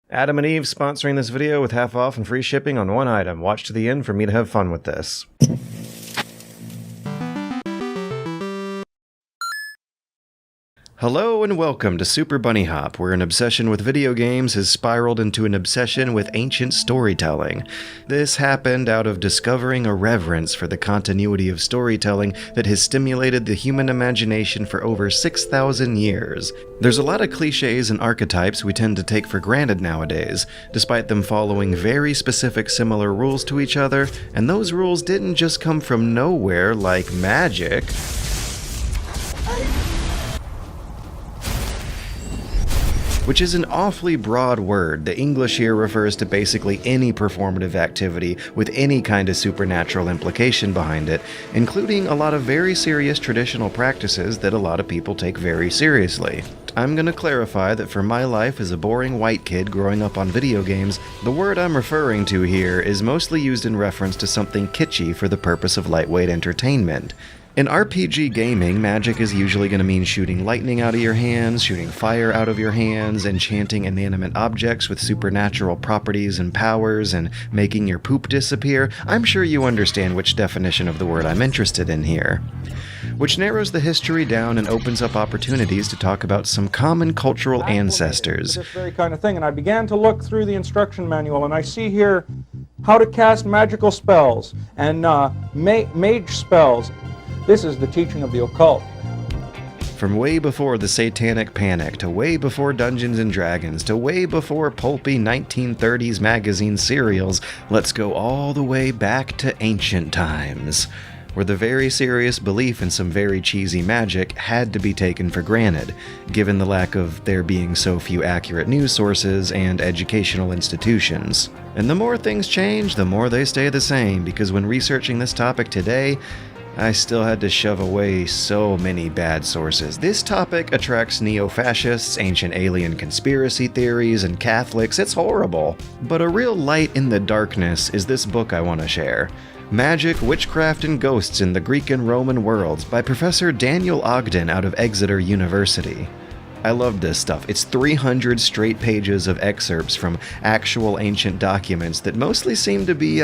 Adam and Eve sponsoring this video with half off and free shipping on one item. Watch to the end for me to have fun with this. Hello and welcome to Super Bunny Hop, where an obsession with video games has spiraled into an obsession with ancient storytelling. This happened out of discovering a reverence for the continuity of storytelling that has stimulated the human imagination for over 6,000 years. There's a lot of cliches and archetypes we tend to take for granted nowadays, despite them following very specific similar rules to each other, and those rules didn't just come from nowhere like magic. Which is an awfully broad word. The English here refers to basically any performative activity with any kind of supernatural implication behind it, including a lot of very serious traditional practices that a lot of people take very seriously. I'm going to clarify that for my life as a boring white kid growing up on video games, the word I'm referring to here is mostly used in reference to something kitschy for the purpose of lightweight entertainment. In RPG gaming, magic is usually going to mean shooting lightning out of your hands, shooting fire out of your hands, enchanting inanimate objects with supernatural properties and powers, and making your poop disappear. I'm sure you understand which definition of the word I'm interested in here. Which narrows the history down and opens up opportunities to talk about some common cultural ancestors. This very kind of thing, and I began to look through the instruction manual, and I see here how to cast magical spells and mage spells. This is the teaching of the occult. From way before the Satanic Panic, to way before Dungeons & Dragons, to way before pulpy 1930s magazine serials, let's go all the way back to ancient times, where the very serious belief in some very cheesy magic had to be taken for granted, given the lack of there being so few accurate news sources and educational institutions. And the more things change, the more they stay the same, because when researching this topic today, I still had to shove away so many bad sources. This topic attracts neo-fascists, ancient alien conspiracy theories, and Catholics. It's horrible. But a real light in the darkness is this book I want to share. Magic, Witchcraft, and Ghosts in the Greek and Roman Worlds by Professor Daniel Ogden out of Exeter University. I love this stuff. It's 300 straight pages of excerpts from actual ancient documents that mostly seem to be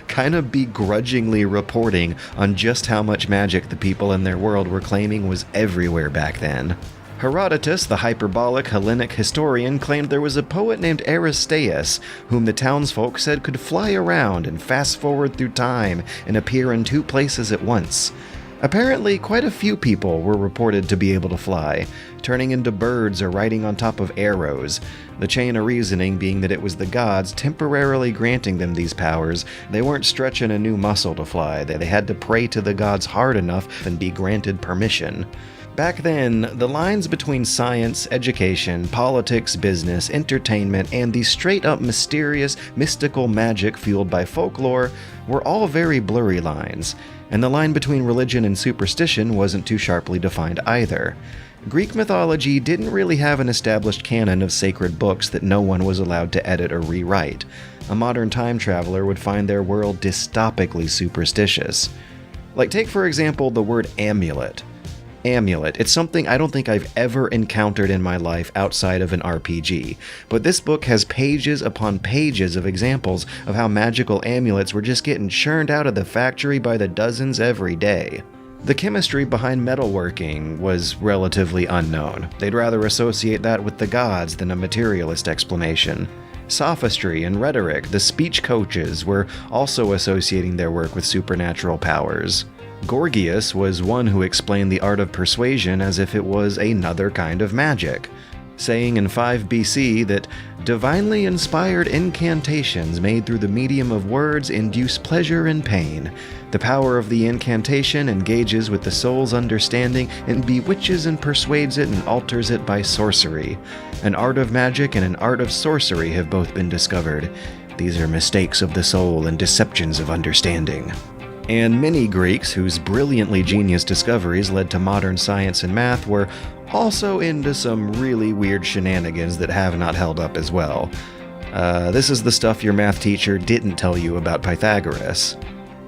kind of begrudgingly reporting on just how much magic the people in their world were claiming was everywhere back then. Herodotus, the hyperbolic Hellenic historian, claimed there was a poet named Aristeas, whom the townsfolk said could fly around and fast forward through time and appear in two places at once. Apparently, quite a few people were reported to be able to fly, turning into birds or riding on top of arrows, the chain of reasoning being that it was the gods temporarily granting them these powers. They weren't stretching a new muscle to fly, they had to pray to the gods hard enough and be granted permission. Back then, the lines between science, education, politics, business, entertainment, and the straight-up mysterious, mystical magic fueled by folklore were all very blurry lines, and the line between religion and superstition wasn't too sharply defined either. Greek mythology didn't really have an established canon of sacred books that no one was allowed to edit or rewrite. A modern time traveler would find their world dystopically superstitious. Like, take for example the word amulet. Amulet. It's something I don't think I've ever encountered in my life outside of an RPG, but this book has pages upon pages of examples of how magical amulets were just getting churned out of the factory by the dozens every day. The chemistry behind metalworking was relatively unknown. They'd rather associate that with the gods than a materialist explanation. Sophistry and rhetoric, the speech coaches, were also associating their work with supernatural powers. Gorgias was one who explained the art of persuasion as if it was another kind of magic, saying in 5 BC that divinely inspired incantations made through the medium of words induce pleasure and pain. The power of the incantation engages with the soul's understanding and bewitches and persuades it and alters it by sorcery. An art of magic and an art of sorcery have both been discovered. These are mistakes of the soul and deceptions of understanding. And many Greeks, whose brilliantly genius discoveries led to modern science and math, were also into some really weird shenanigans that have not held up as well. This is the stuff your math teacher didn't tell you about Pythagoras.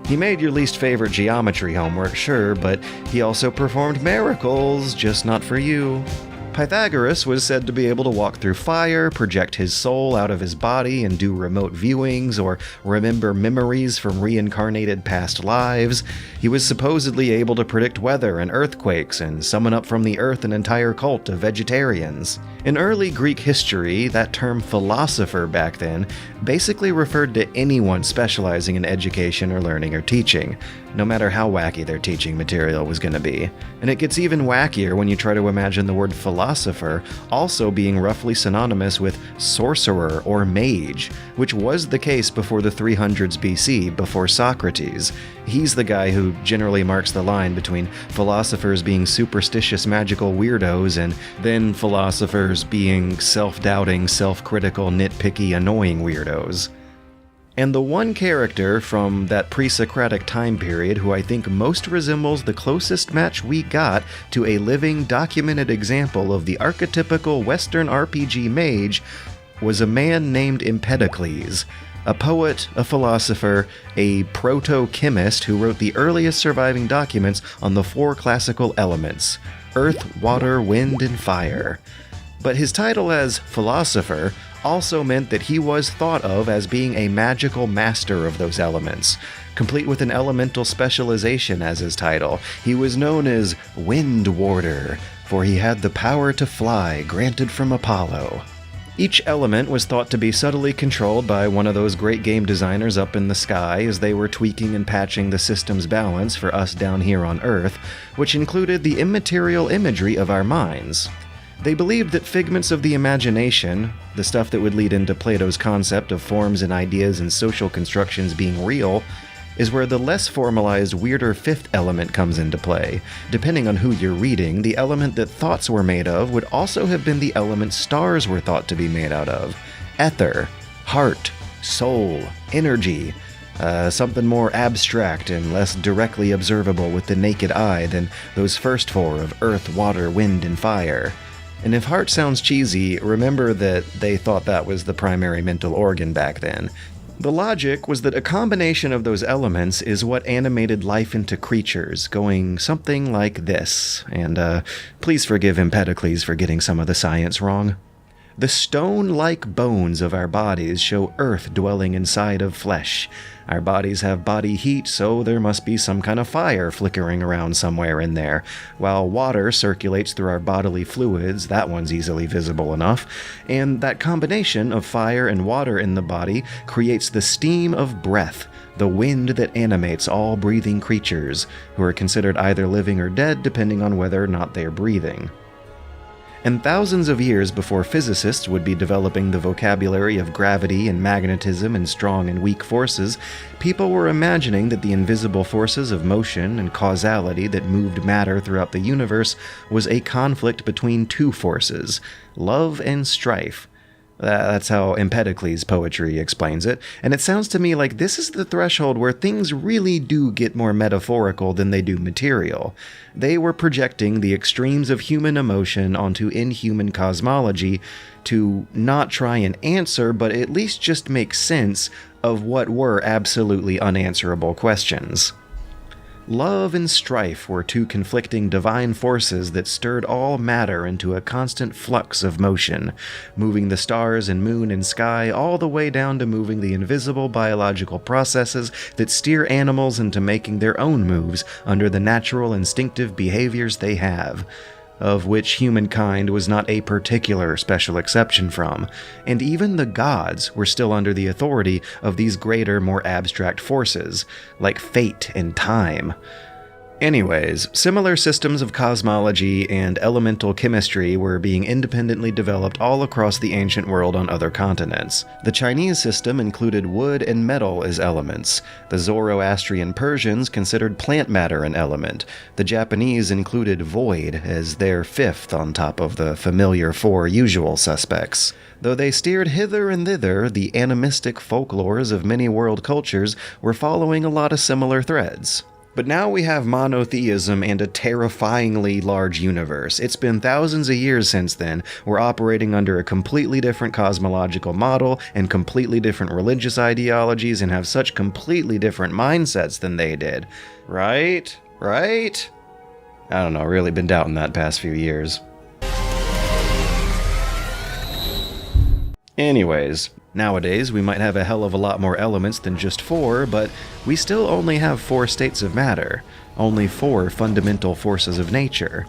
He made your least favorite geometry homework, sure, but he also performed miracles, just not for you. Pythagoras was said to be able to walk through fire, project his soul out of his body, and do remote viewings or remember memories from reincarnated past lives. He was supposedly able to predict weather and earthquakes and summon up from the earth an entire cult of vegetarians. In early Greek history, that term philosopher back then basically referred to anyone specializing in education or learning or teaching, no matter how wacky their teaching material was going to be. And it gets even wackier when you try to imagine the word philosopher also being roughly synonymous with sorcerer or mage, which was the case before the 300s BC, before Socrates. He's the guy who generally marks the line between philosophers being superstitious magical weirdos and then philosophers being self-doubting, self-critical, nitpicky, annoying weirdos. And the one character from that pre-Socratic time period who I think most resembles the closest match we got to a living, documented example of the archetypical Western RPG mage was a man named Empedicles, a poet, a philosopher, a proto-chemist who wrote the earliest surviving documents on the 4 classical elements: earth, water, wind, and fire. But his title as philosopher also meant that he was thought of as being a magical master of those elements, complete with an elemental specialization as his title. He was known as Wind Warder, for he had the power to fly granted from Apollo. Each element was thought to be subtly controlled by one of those great game designers up in the sky as they were tweaking and patching the system's balance for us down here on Earth, which included the immaterial imagery of our minds. They believed that figments of the imagination, the stuff that would lead into Plato's concept of forms and ideas and social constructions being real, is where the less formalized, weirder 5th element comes into play. Depending on who you're reading, the element that thoughts were made of would also have been the element stars were thought to be made out of: ether, heart, soul, energy. Something more abstract and less directly observable with the naked eye than those first 4 of earth, water, wind, and fire. And if heart sounds cheesy, remember that they thought that was the primary mental organ back then. The logic was that a combination of those elements is what animated life into creatures, going something like this. And please forgive Empedicles for getting some of the science wrong. The stone-like bones of our bodies show earth dwelling inside of flesh. Our bodies have body heat, so there must be some kind of fire flickering around somewhere in there. While water circulates through our bodily fluids, that one's easily visible enough. And that combination of fire and water in the body creates the steam of breath, the wind that animates all breathing creatures, who are considered either living or dead depending on whether or not they are breathing. And thousands of years before physicists would be developing the vocabulary of gravity and magnetism and strong and weak forces, people were imagining that the invisible forces of motion and causality that moved matter throughout the universe was a conflict between 2 forces, love and strife. That's how Empedicles' poetry explains it, and it sounds to me like this is the threshold where things really do get more metaphorical than they do material. They were projecting the extremes of human emotion onto inhuman cosmology to not try and answer, but at least just make sense of what were absolutely unanswerable questions. Love and strife were 2 conflicting divine forces that stirred all matter into a constant flux of motion, moving the stars and moon and sky all the way down to moving the invisible biological processes that steer animals into making their own moves under the natural instinctive behaviors they have, of which humankind was not a particular special exception from, and even the gods were still under the authority of these greater, more abstract forces, like fate and time. Anyways, similar systems of cosmology and elemental chemistry were being independently developed all across the ancient world on other continents. The Chinese system included wood and metal as elements. The Zoroastrian Persians considered plant matter an element. The Japanese included void as their 5th on top of the familiar 4 usual suspects. Though they steered hither and thither, the animistic folklores of many world cultures were following a lot of similar threads. But now we have monotheism and a terrifyingly large universe. It's been thousands of years since then. We're operating under a completely different cosmological model and completely different religious ideologies and have such completely different mindsets than they did. Right? I don't know, really been doubting that past few years. Anyways, nowadays we might have a hell of a lot more elements than just 4, but we still only have 4 states of matter, only 4 fundamental forces of nature.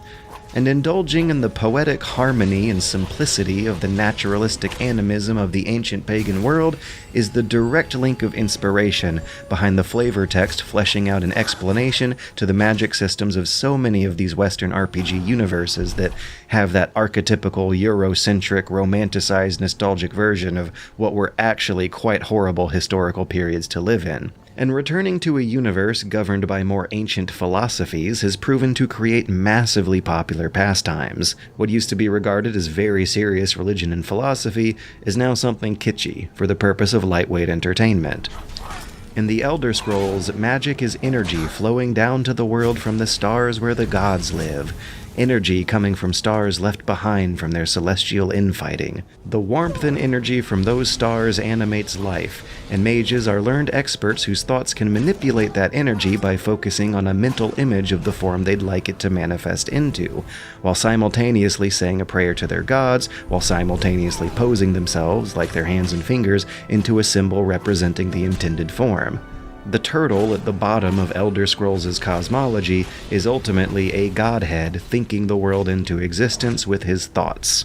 And indulging in the poetic harmony and simplicity of the naturalistic animism of the ancient pagan world is the direct link of inspiration behind the flavor text fleshing out an explanation to the magic systems of so many of these Western RPG universes that have that archetypical Eurocentric, romanticized, nostalgic version of what were actually quite horrible historical periods to live in. And returning to a universe governed by more ancient philosophies has proven to create massively popular pastimes. What used to be regarded as very serious religion and philosophy is now something kitschy for the purpose of lightweight entertainment. In the Elder Scrolls, magic is energy flowing down to the world from the stars where the gods live. Energy coming from stars left behind from their celestial infighting. The warmth and energy from those stars animates life, and mages are learned experts whose thoughts can manipulate that energy by focusing on a mental image of the form they'd like it to manifest into, while simultaneously saying a prayer to their gods, while simultaneously posing themselves, like their hands and fingers, into a symbol representing the intended form. The turtle at the bottom of Elder Scrolls' cosmology is ultimately a godhead thinking the world into existence with his thoughts.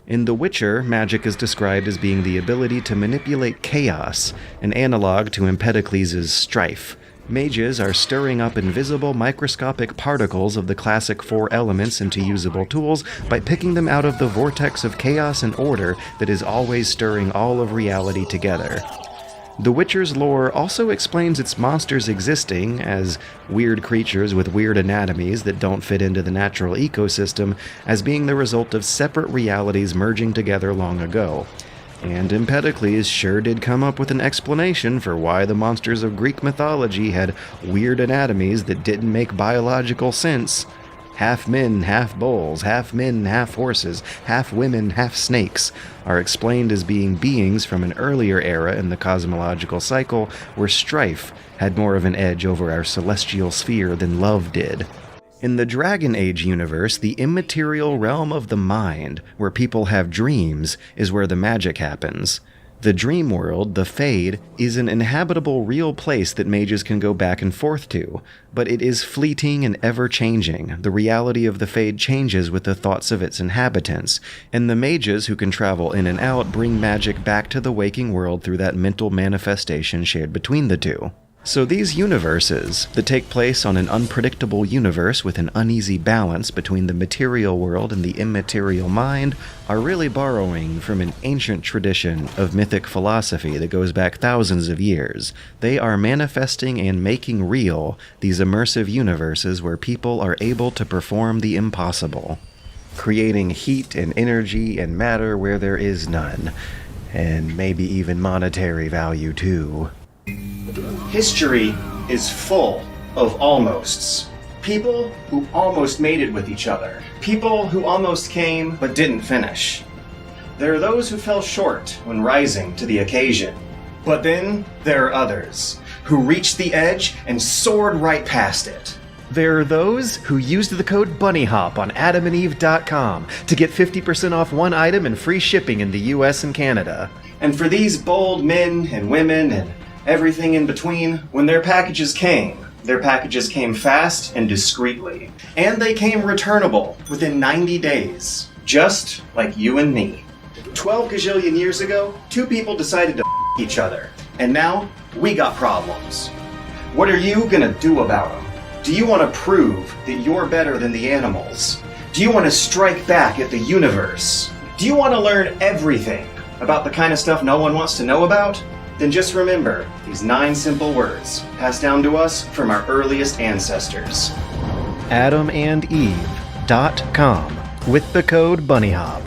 In The Witcher, magic is described as being the ability to manipulate chaos, an analog to Empedicles' strife. Mages are stirring up invisible microscopic particles of the classic 4 elements into usable tools by picking them out of the vortex of chaos and order that is always stirring all of reality together. The Witcher's lore also explains its monsters existing as weird creatures with weird anatomies that don't fit into the natural ecosystem as being the result of separate realities merging together long ago. And Empedicles sure did come up with an explanation for why the monsters of Greek mythology had weird anatomies that didn't make biological sense. Half men, half bulls, half men, half horses, half women, half snakes are explained as being beings from an earlier era in the cosmological cycle where strife had more of an edge over our celestial sphere than love did. In the Dragon Age universe, the immaterial realm of the mind, where people have dreams, is where the magic happens. The dream world, the Fade, is an inhabitable real place that mages can go back and forth to, but it is fleeting and ever-changing. The reality of the Fade changes with the thoughts of its inhabitants, and the mages who can travel in and out bring magic back to the waking world through that mental manifestation shared between the two. So these universes, that take place on an unpredictable universe with an uneasy balance between the material world and the immaterial mind, are really borrowing from an ancient tradition of mythic philosophy that goes back thousands of years. They are manifesting and making real these immersive universes where people are able to perform the impossible, creating heat and energy and matter where there is none, and maybe even monetary value too. History is full of almosts. People who almost made it with each other. People who almost came but didn't finish. There are those who fell short when rising to the occasion. But then there are others who reached the edge and soared right past it. There are those who used the code BUNNYHOP on adamandeve.com to get 50% off one item and free shipping in the US and Canada. And for these bold men and women and everything in between, when their packages came fast and discreetly. And they came returnable within 90 days, just like you and me. 12 gazillion years ago, 2 people decided to each other, and now we got problems. What are you gonna do about them? Do you want to prove that you're better than the animals? Do you want to strike back at the universe? Do you want to learn everything about the kind of stuff no one wants to know about? Then just remember these 9 simple words passed down to us from our earliest ancestors. adamandeve.com with the code BUNNYHOP.